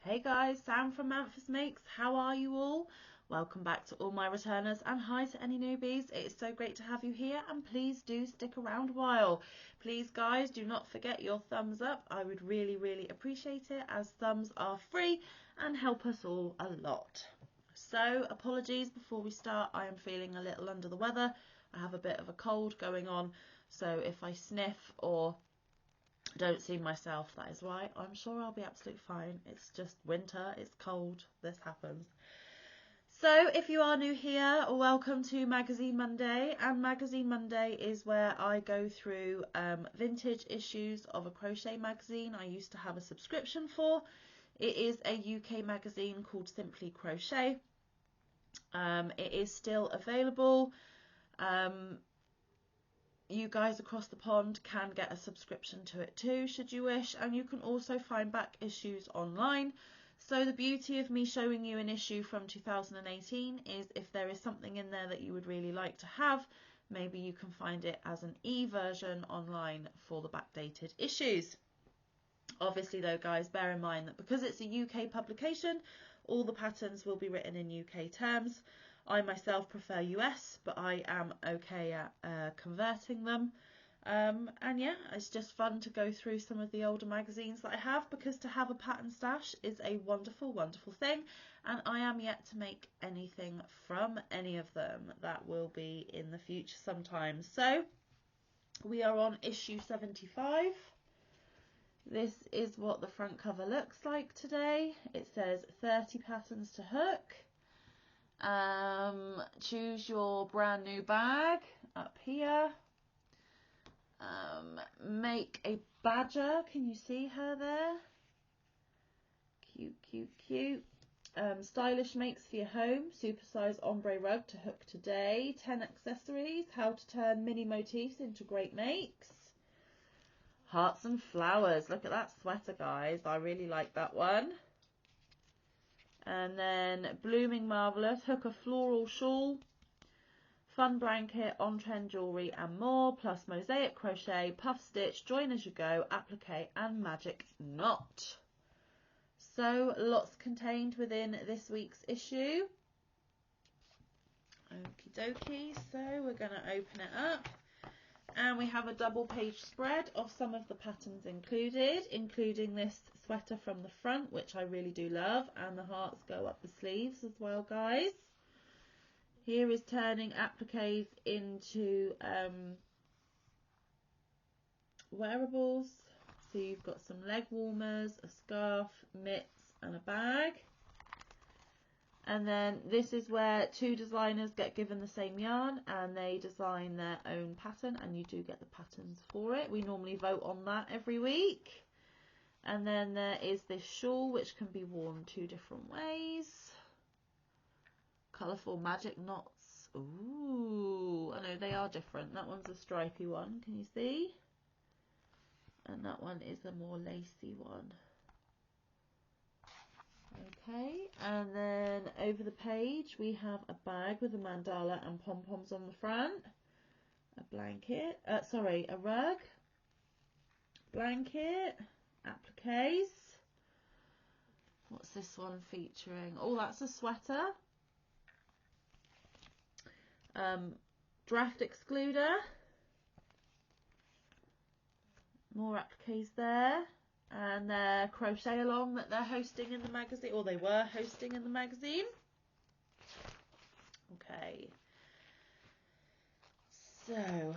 Hey guys, Sam from Manfa Makes. How are you all? Welcome back to all my returners and hi to any newbies. It is so great to have you here and please do stick around a while. Please guys, do not forget your thumbs up. I would really appreciate it as thumbs are free and help us all a lot. So apologies before we start, I am feeling a little under the weather. I have a bit of a cold going on, so if I sniff or don't see myself, that is why. I'm sure I'll be absolutely fine. It's just winter, it's cold, this happens. So if you are new here, welcome to Magazine Monday, and Magazine Monday is where I go through vintage issues of a crochet magazine I used to have a subscription for. It is a UK magazine called Simply Crochet. It is still available. You guys across the pond can get a subscription to it too, should you wish, and you can also find back issues online. So the beauty of me showing you an issue from 2018 is if there is something in there that you would really like to have, maybe you can find it as an e-version online for the backdated issues. Obviously though guys, bear in mind that because it's a UK publication, all the patterns will be written in UK terms. I myself prefer US, but I am okay at converting them. And yeah, it's just fun to go through some of the older magazines that I have, because to have a pattern stash is a wonderful thing, and I am yet to make anything from any of them. That will be in the future sometime. So we are on issue 75. This is what the front cover looks like today. It says 30 patterns to hook. Choose your brand new bag up here. Make a badger. Can you see her there? Cute. Stylish makes for your home. Supersize ombre rug to hook today. 10 accessories. How to turn mini motifs into great makes. Hearts and flowers. Look at that sweater, guys. I really like that one. And then Blooming Marvellous, hook a floral shawl, fun blanket, on-trend jewellery and more, plus mosaic crochet, puff stitch, join as you go, applique and magic knot. So lots contained within this week's issue. Okie dokie, so we're going to open it up. And we have a double page spread of some of the patterns included, including this sweater from the front, which I really do love, and the hearts go up the sleeves as well, guys. Here is turning appliques into wearables. So you've got some leg warmers, a scarf, mitts and a bag. And then this is where two designers get given the same yarn and they design their own pattern, and you do get the patterns for it. We normally vote on that every week. And then there is this shawl which can be worn two different ways. Colourful magic knots. Ooh, I know they are different. That one's a stripy one, can you see? And that one is a more lacy one. Okay, and then over the page we have a bag with a mandala and pom-poms on the front, a blanket, a rug, blanket, appliques. What's this one featuring? Oh, that's a sweater. Draft excluder. More appliques there. And their crochet along that they're hosting in the magazine, or they were hosting in the magazine. Okay, so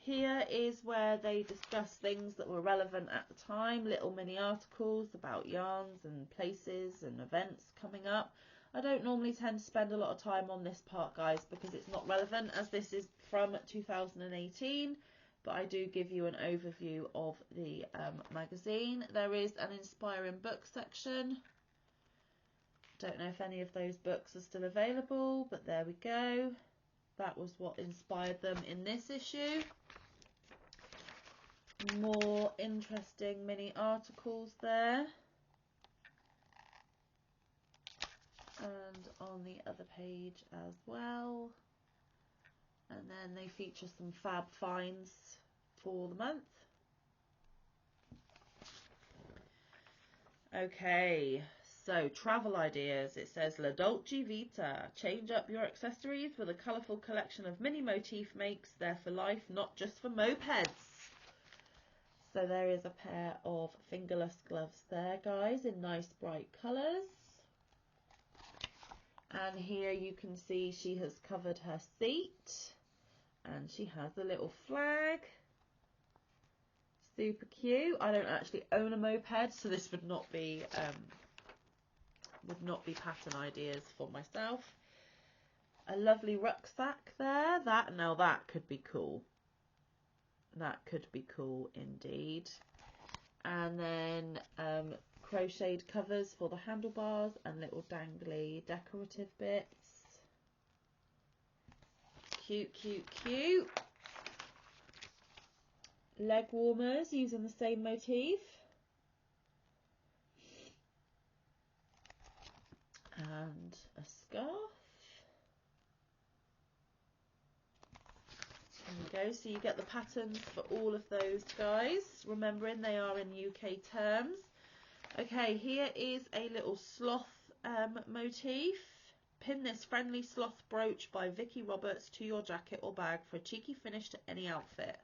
here is where they discuss things that were relevant at the time, little mini articles about yarns and places and events coming up. I don't normally tend to spend a lot of time on this part, guys, because it's not relevant, as this is from 2018. But I do give you an overview of the magazine. There is an inspiring book section. Don't know if any of those books are still available, but there we go. That was what inspired them in this issue. More interesting mini articles there. And on the other page as well. And then they feature some fab finds for the month. Okay, so travel ideas. It says La Dolce Vita. Change up your accessories with a colourful collection of mini motif makes. They're for life, not just for mopeds. So there is a pair of fingerless gloves there, guys, in nice bright colours. And here you can see she has covered her seat. And she has a little flag. Super cute. I don't actually own a moped, so this would not be pattern ideas for myself. A lovely rucksack there. Now that could be cool. That could be cool indeed. And then crocheted covers for the handlebars and little dangly decorative bits. Cute, cute, cute. Leg warmers using the same motif. And a scarf. There we go. So you get the patterns for all of those, guys. Remembering they are in UK terms. Okay, here is a little sloth motif. Pin this friendly sloth brooch by Vicky Roberts to your jacket or bag for a cheeky finish to any outfit.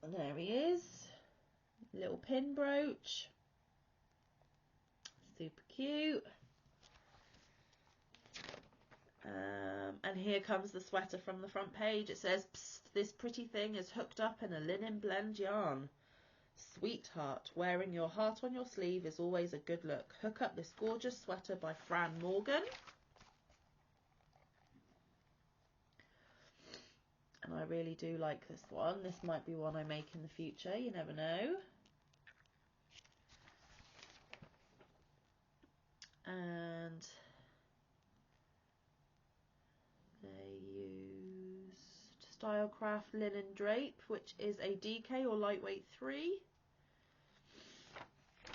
And there he is. Little pin brooch. Super cute. And here comes the sweater from the front page. It says, "Psst, this pretty thing is hooked up in a linen blend yarn. Sweetheart, wearing your heart on your sleeve is always a good look. Hook up this gorgeous sweater by Fran Morgan." And I really do like this one. This might be one I make in the future. You never know. And they used Stylecraft linen drape, which is a DK or lightweight 3.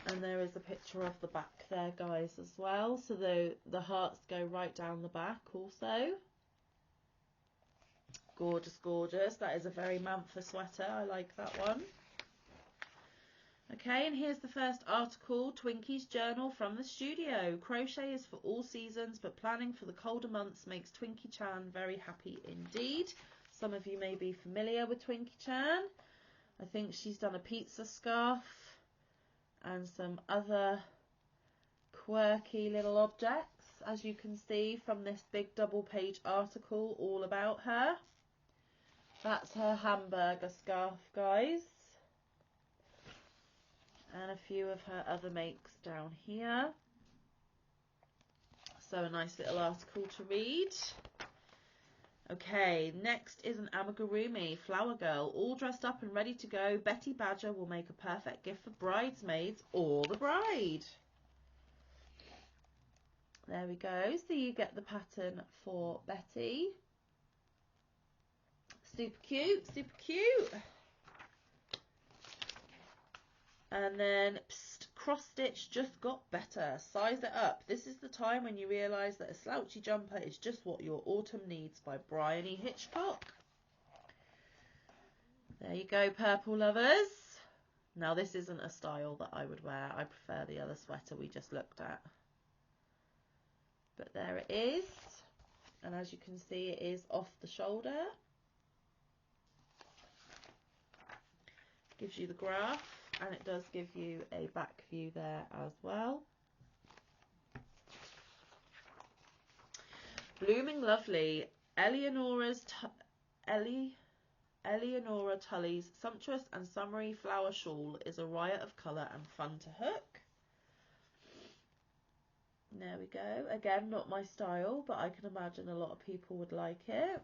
And there is a picture of the back there, guys, as well. So the hearts go right down the back also. Gorgeous, gorgeous. That is a very Manfa sweater. I like that one. Okay, and here's the first article, Twinkie's Journal from the Studio. Crochet is for all seasons, but planning for the colder months makes Twinkie Chan very happy indeed. Some of you may be familiar with Twinkie Chan. I think she's done a pizza scarf and some other quirky little objects, as you can see from this big double page article all about her. That's her hamburger scarf, guys. And a few of her other makes down here. So a nice little article to read. Okay, next is an amigurumi flower girl, all dressed up and ready to go. Betty Badger will make a perfect gift for bridesmaids or the bride. There we go. So you get the pattern for Betty. Super cute, super cute. And then, psst, cross stitch just got better. Size it up. This is the time when you realise that a slouchy jumper is just what your autumn needs, by Bryony Hitchcock. There you go, purple lovers. Now this isn't a style that I would wear. I prefer the other sweater we just looked at. But there it is. And as you can see, it is off the shoulder. Gives you the graph. And it does give you a back view there as well. Blooming Lovely. Eleonora Tully's sumptuous and summery flower shawl is a riot of colour and fun to hook. There we go. Again, not my style, but I can imagine a lot of people would like it.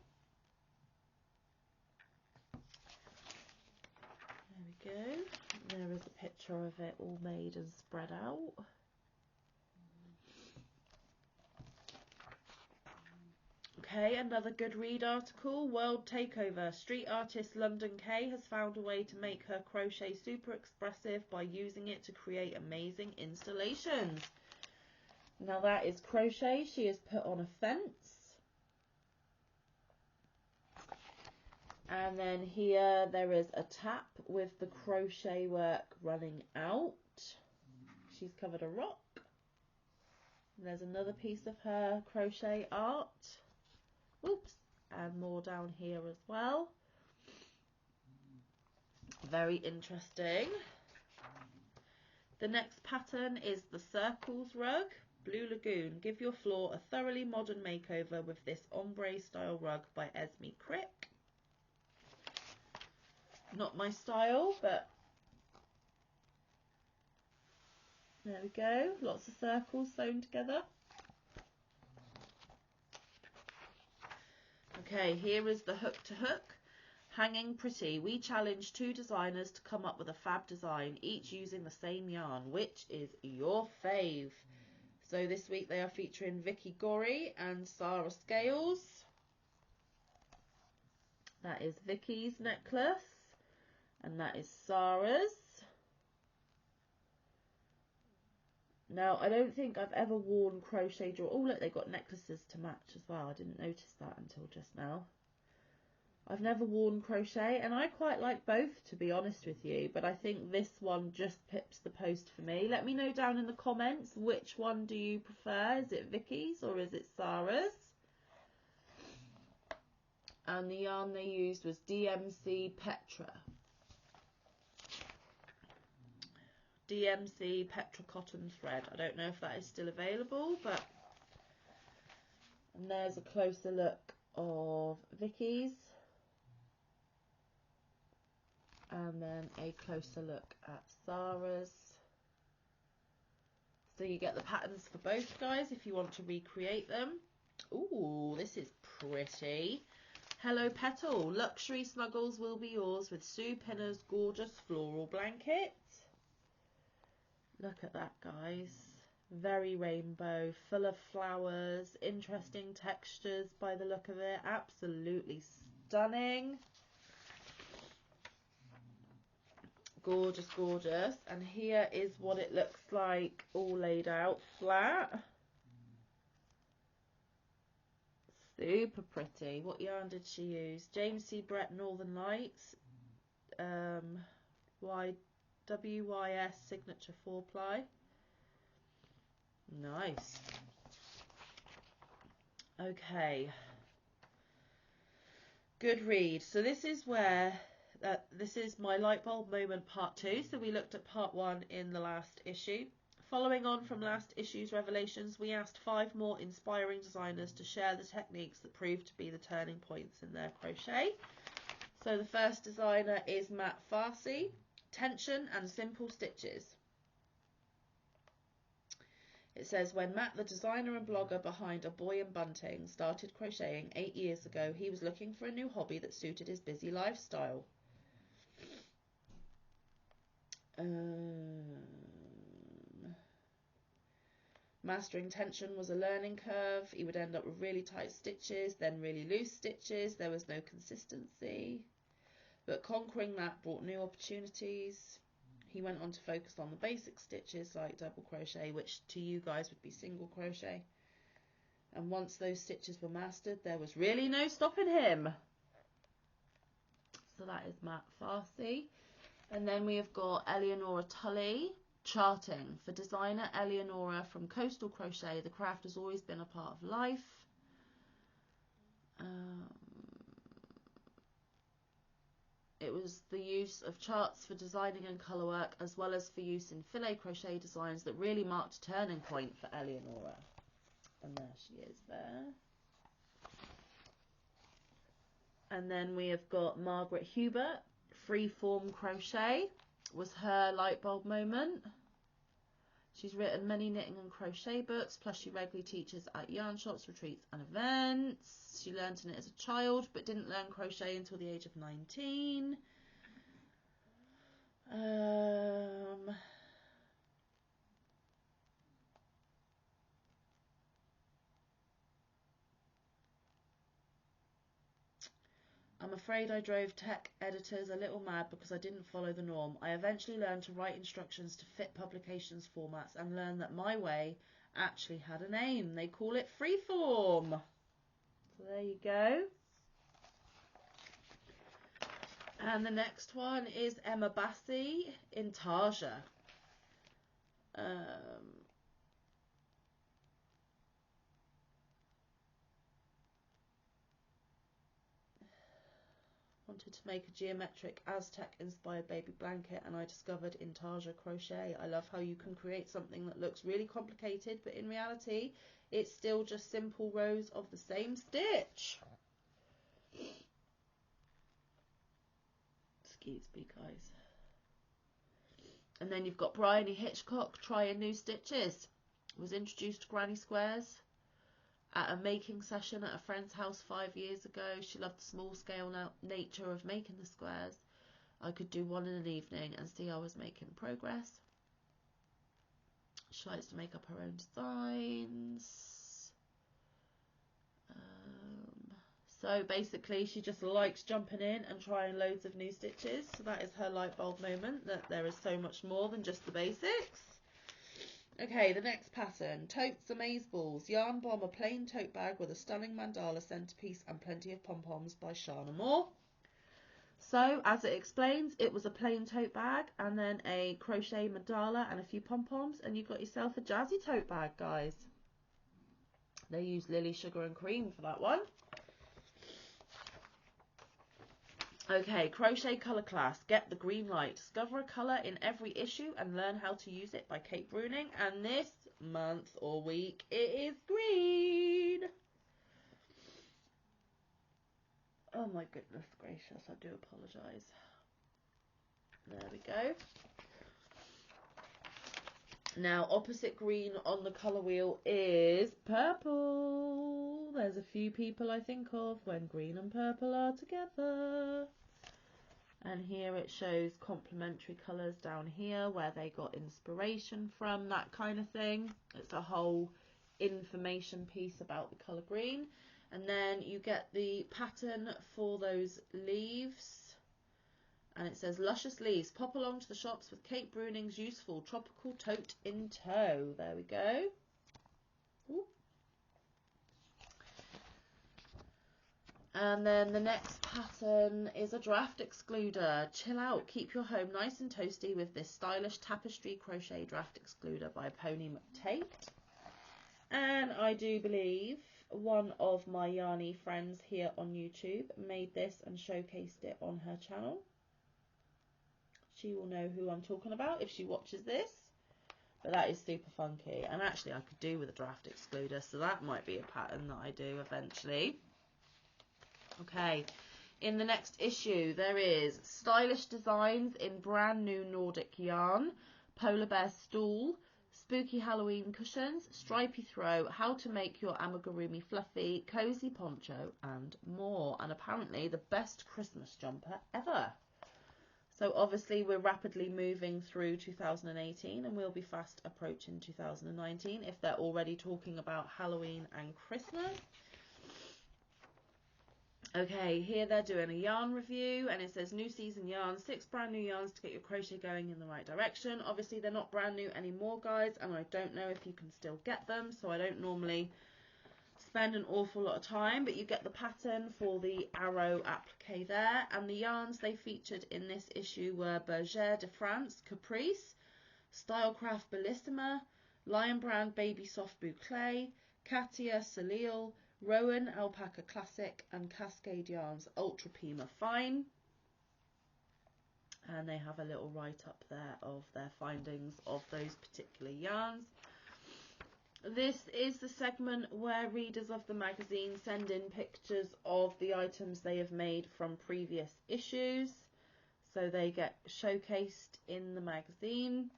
There we go. There is a picture of it all made and spread out. Okay, another good read article. World Takeover. Street artist London Kay has found a way to make her crochet super expressive by using it to create amazing installations. Now that is crochet she has put on a fence. And then here there is a tap with the crochet work running out. she's covered a rock. And there's another piece of her crochet art. Oops, and more down here as well. Very interesting. The next pattern is the Circles rug, Blue Lagoon. Give your floor a thoroughly modern makeover with this ombre style rug by Esme Crick. Not my style, but there we go. Lots of circles sewn together. Okay, here is the hook to hook. Hanging Pretty. We challenged 2 designers to come up with a fab design, each using the same yarn. Which is your fave? So this week they are featuring Vicky Gorey and Sarah Scales. That is Vicky's necklace, and that is Sarah's. Now, I don't think I've ever worn crochet jewelry. Oh, look, they've got necklaces to match as well. I didn't notice that until just now. I've never worn crochet, and I quite like both, to be honest with you, but I think this one just pips the post for me. Let me know down in the comments, which one do you prefer? Is it Vicky's or is it Sarah's? And the yarn they used was DMC Petra. DMC Petra cotton thread. I don't know if that is still available, but... And there's a closer look of Vicky's. And then a closer look at Sarah's. So you get the patterns for both, guys, if you want to recreate them. Ooh, this is pretty. Hello Petal. Luxury snuggles will be yours with Sue Pinner's gorgeous floral blanket. Look at that, guys. Very rainbow, full of flowers, interesting textures by the look of it. Absolutely stunning. Gorgeous, gorgeous. And here is what it looks like all laid out flat. Super pretty. What yarn did she use? James C. Brett Northern Lights. WYS Signature 4-ply. Nice. Okay. Good read. So this is where... this is my light bulb moment part 2. So we looked at part 1 in the last issue. Following on from last issue's revelations, we asked 5 more inspiring designers to share the techniques that proved to be the turning points in their crochet. So the first designer is Matt Farsi. Tension and simple stitches. It says, when Matt, the designer and blogger behind A Boy in Bunting, started crocheting 8 years ago, he was looking for a new hobby that suited his busy lifestyle. Mastering tension was a learning curve. He would end up with really tight stitches, then really loose stitches. There was no consistency. But conquering that brought new opportunities. He went on to focus on the basic stitches like double crochet, which to you guys would be single crochet. And once those stitches were mastered, there was really no stopping him. So that is Matt Farsi. And then we have got Eleonora Tully, charting. For designer Eleonora from Coastal Crochet, the craft has always been a part of life. It was the use of charts for designing and colour work, as well as for use in filet crochet designs, that really marked a turning point for Eleonora. And there she is there. And then we have got Margaret Hubert. Freeform crochet was her light bulb moment. She's written many knitting and crochet books, plus she regularly teaches at yarn shops, retreats and events. She learned to knit as a child, but didn't learn crochet until the age of 19. I'm afraid I drove tech editors a little mad because I didn't follow the norm. I eventually learned to write instructions to fit publications formats and learned that my way actually had a name. They call it freeform. So there you go. And the next one is Emma Bassi in Tarja. Wanted to make a geometric Aztec inspired baby blanket, and I discovered Intarsia crochet. I love how you can create something that looks really complicated, but in reality it's still just simple rows of the same stitch. Excuse me, guys. And then you've got Bryony Hitchcock trying new stitches. Was introduced to granny squares at a making session at a friend's house 5 years ago. She loved the small scale nature of making the squares. I could do one in an evening and see I was making progress. She likes to make up her own designs. So basically she just likes jumping in and trying loads of new stitches. So that is her light bulb moment, that there is so much more than just the basics. Okay, the next pattern, Totes Amaze Balls, Yarn Bomb, a plain tote bag with a stunning mandala centerpiece and plenty of pom-poms by Shana Moore. So, as it explains, it was a plain tote bag and then a crochet mandala and a few pom-poms, and you've got yourself a jazzy tote bag, guys. They use Lily Sugar and Cream for that one. Okay, crochet colour class, Get the Green Light. Discover a colour in every issue and learn how to use it by Kate Bruning. And this month or week it is green. Oh my goodness gracious, I do apologise. There we go. Now opposite green on the colour wheel is purple. There's a few people I think of when green and purple are together. And here it shows complementary colours down here where they got inspiration from, that kind of thing. It's a whole information piece about the colour green. And then you get the pattern for those leaves. And it says, Luscious Leaves, pop along to the shops with Kate Bruning's useful tropical tote in tow. There we go. Ooh. And then the next pattern is a draft excluder. Chill out, keep your home nice and toasty with this stylish tapestry crochet draft excluder by Pony McTate. And I do believe one of my yarny friends here on YouTube made this and showcased it on her channel. She will know who I'm talking about if she watches this. But that is super funky. And actually I could do with a draft excluder, so that might be a pattern that I do eventually. Okay, in the next issue there is stylish designs in brand new Nordic yarn, polar bear stool, spooky Halloween cushions, stripy throw, how to make your amigurumi fluffy, cozy poncho and more. And apparently the best Christmas jumper ever. So obviously we're rapidly moving through 2018 and we'll be fast approaching 2019 if they're already talking about Halloween and Christmas. Okay, here they're doing a yarn review and it says new season yarns, 6 brand new yarns to get your crochet going in the right direction. Obviously they're not brand new anymore, guys, and I don't know if you can still get them, so I don't normally spend an awful lot of time, but you get the pattern for the arrow applique there. And the yarns they featured in this issue were Bergère de France Caprice, Stylecraft Bellissima, Lion Brand Baby Soft Boucle, Katia Salil, Rowan Alpaca Classic and Cascade Yarns Ultra Pima Fine. And they have a little write-up there of their findings of those particular yarns. This is the segment where readers of the magazine send in pictures of the items they have made from previous issues. So they get showcased in the magazine.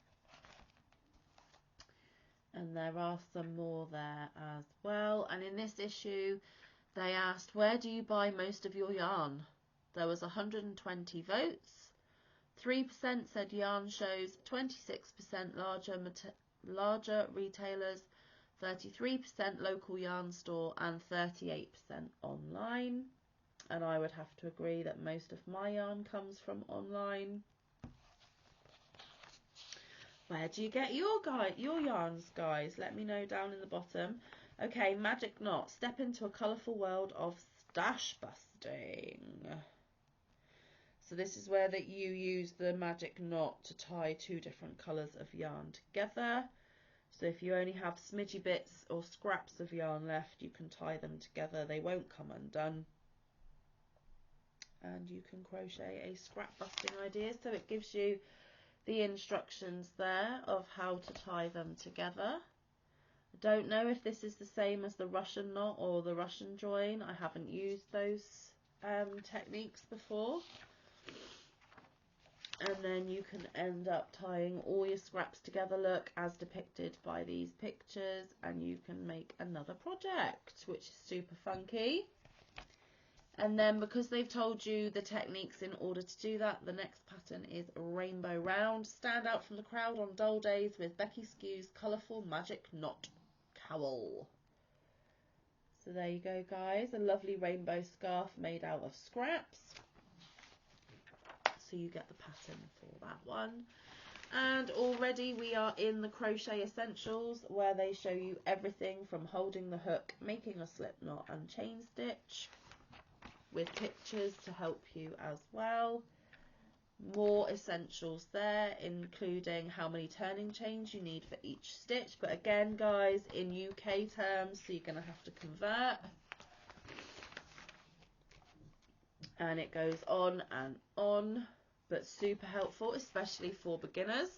And there are some more there as well. And in this issue, they asked, where do you buy most of your yarn? There was 120 votes. 3% said yarn shows, 26% larger retailers, 33% local yarn store, and 38% online. And I would have to agree that most of my yarn comes from online. Where do you get your yarns, guys? Let me know down in the bottom. Okay, Magic Knot. Step into a colourful world of stash busting. So this is where that you use the magic knot to tie 2 different colours of yarn together. So if you only have smidgy bits or scraps of yarn left, you can tie them together. They won't come undone. And you can crochet a scrap busting idea. So it gives you the instructions there of how to tie them together. I don't know if this is the same as the Russian knot or the Russian join. I haven't used those techniques before. And then you can end up tying all your scraps together, look, as depicted by these pictures, and you can make another project, which is super funky. And then because they've told you the techniques in order to do that, the next pattern is Rainbow Round. Stand out from the crowd on dull days with Becky Skew's colourful magic knot cowl. So there you go, guys, a lovely rainbow scarf made out of scraps. So you get the pattern for that one. And already we are in the Crochet Essentials, where they show you everything from holding the hook, making a slip knot and chain stitch, with pictures to help you as well. More essentials there, including how many turning chains you need for each stitch, but again, guys, in UK terms, so you're going to have to convert. And it goes on and on, but super helpful, especially for beginners.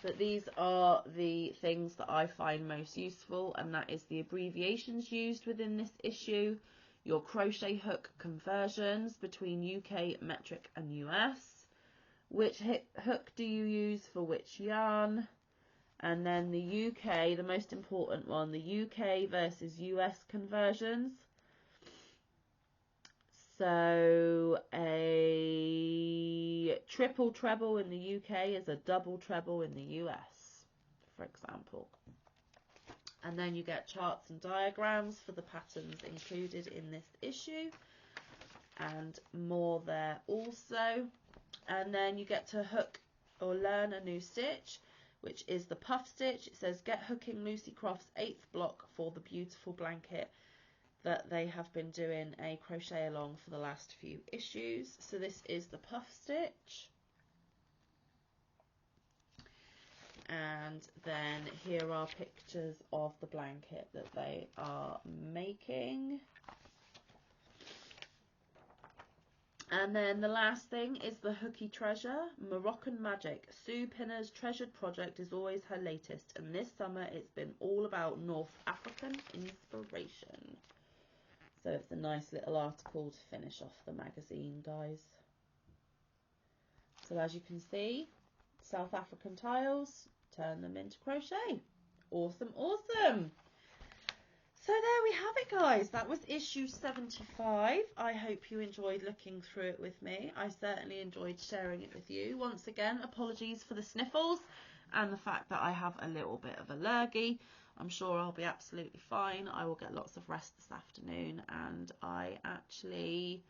But these are the things that I find most useful, and that is the abbreviations used within this issue, your crochet hook conversions between UK, metric and US, which hook do you use for which yarn, and then the UK, the most important one, the UK versus US conversions. So a triple treble in the UK is a double treble in the US, for example. And then you get charts and diagrams for the patterns included in this issue, and more there also. And then you get to hook or learn a new stitch, which is the puff stitch. It says get hooking Lucy Croft's 8th block for the beautiful blanket that they have been doing a crochet along for the last few issues. So this is the puff stitch. And then here are pictures of the blanket that they are making. And then the last thing is the Hooky Treasure, Moroccan Magic. Sue Pinner's treasured project is always her latest, and this summer it's been all about North African inspiration. So it's a nice little article to finish off the magazine, guys. So as you can see, South African tiles, turn them into crochet. Awesome, awesome. So there we have it, guys. That was issue 75. I hope you enjoyed looking through it with me. I certainly enjoyed sharing it with you. Once again, apologies for the sniffles and the fact that I have a little bit of a lurgy. I'm sure I'll be absolutely fine. I will get lots of rest this afternoon, and I actually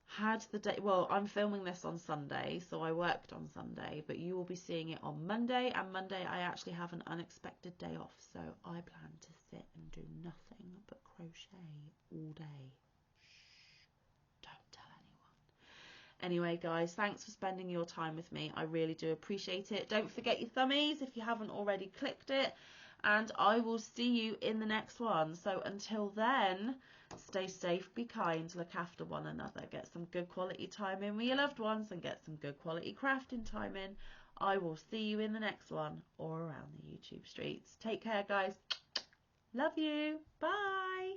had the day, well, I'm filming this on Sunday, so I worked on Sunday, but you will be seeing it on Monday, and Monday I actually have an unexpected day off, so I plan to sit and do nothing but crochet all day. Shh, don't tell anyone. Anyway, guys, thanks for spending your time with me. I really do appreciate it. Don't forget your thummies if you haven't already clicked it, and I will see you in the next one. So until then, stay safe, be kind, look after one another, get some good quality time in with your loved ones, and get some good quality crafting time in. I will see you in the next one or around the YouTube streets. Take care, guys. Love you. Bye.